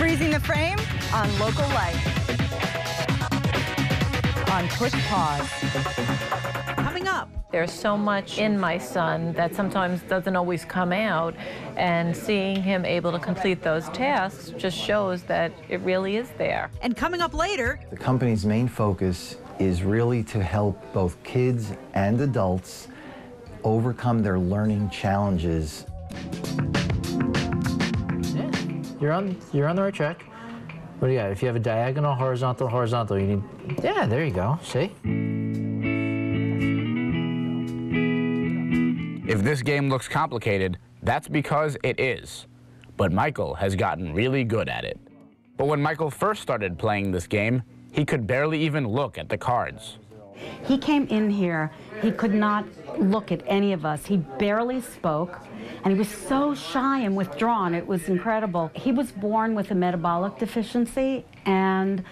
Freezing the frame on Local Life. On Push Pause. Coming up. There's so much in my son that sometimes doesn't always come out, and seeing him able to complete those tasks just shows that it really is there. And coming up later. The company's main focus is really to help both kids and adults overcome their learning challenges. You're on the right track. What do you got? If you have a diagonal, horizontal, you need... Yeah, there you go. See? If this game looks complicated, that's because it is. But Michael has gotten really good at it. But when Michael first started playing this game, he could barely even look at the cards. He came in here, he could not look at any of us. He barely spoke, and he was so shy and withdrawn. It was incredible. He was born with a metabolic deficiency, and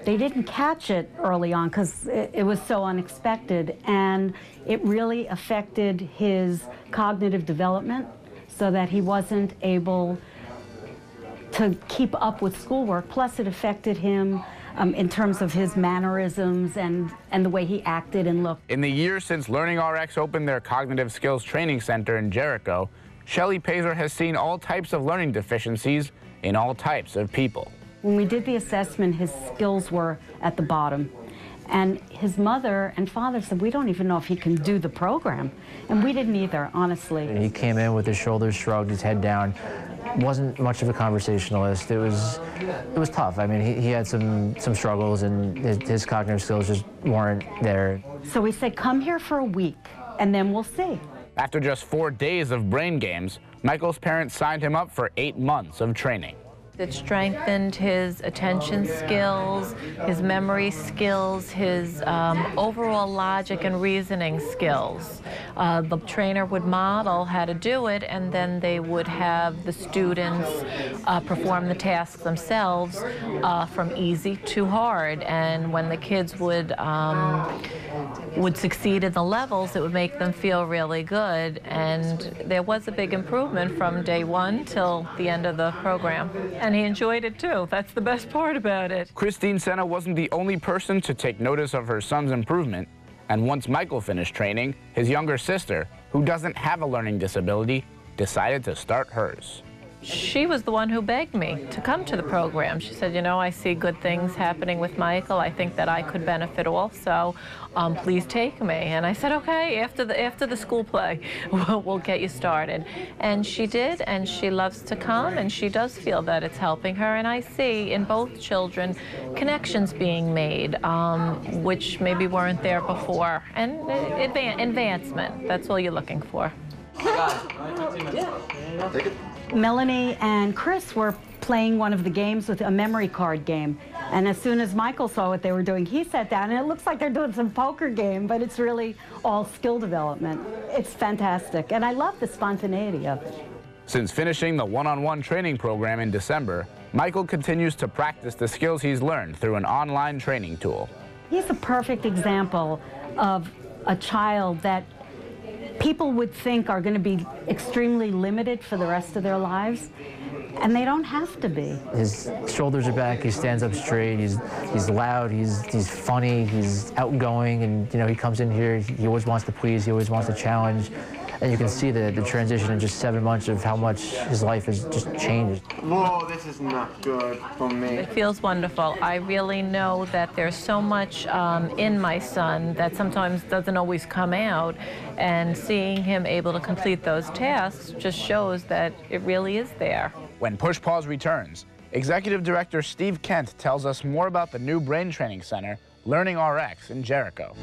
they didn't catch it early on because it was so unexpected, and it really affected his cognitive development so that he wasn't able to keep up with schoolwork. Plus, it affected him in terms of his mannerisms and the way he acted and looked. In the years since LearningRx opened their Cognitive Skills Training Center in Jericho, Shelley Pazer has seen all types of learning deficiencies in all types of people. When we did the assessment, his skills were at the bottom. And his mother and father said, we don't even know if he can do the program. And we didn't either, honestly. He came in with his shoulders shrugged, his head down. Wasn't much of a conversationalist. It was tough. I mean, he had some struggles, and his cognitive skills just weren't there. So we said, come here for a week, and then we'll see. After just 4 days of brain games, Michael's parents signed him up for 8 months of training. It strengthened his attention skills, his memory skills, his overall logic and reasoning skills. The trainer would model how to do it, and then they would have the students perform the tasks themselves from easy to hard. And when the kids would succeed in the levels, it would make them feel really good. And there was a big improvement from day 1 till the end of the program. And he enjoyed it too. That's the best part about it. Christine Senna wasn't the only person to take notice of her son's improvement. And once Michael finished training, his younger sister, who doesn't have a learning disability, decided to start hers. She was the one who begged me to come to the program. She said, you know, I see good things happening with Michael. I think that I could benefit also. Please take me. And I said, okay, after the school play, we'll get you started. And she did, and she loves to come, and she does feel that it's helping her. And I see in both children connections being made, which maybe weren't there before. And advancement, that's all you're looking for. Melanie and Chris were playing one of the games with a memory card game. And as soon as Michael saw what they were doing, he sat down, and it looks like they're doing some poker game, but it's really all skill development. It's fantastic, and I love the spontaneity of it. Since finishing the one-on-one training program in December, Michael continues to practice the skills he's learned through an online training tool. He's a perfect example of a child that people would think are going to be extremely limited for the rest of their lives, and they don't have to be. His shoulders are back, he stands up straight, he's loud, he's funny, he's outgoing, and you know, he comes in here, he always wants to please, he always wants to challenge. And you can see the transition in just 7 months of how much his life has just changed. Whoa, this is not good for me. It feels wonderful. I really know that there's so much in my son that sometimes doesn't always come out, and seeing him able to complete those tasks just shows that it really is there. When Push Pause returns, Executive Director Steve Kent tells us more about the new brain training center, LearningRx in Jericho.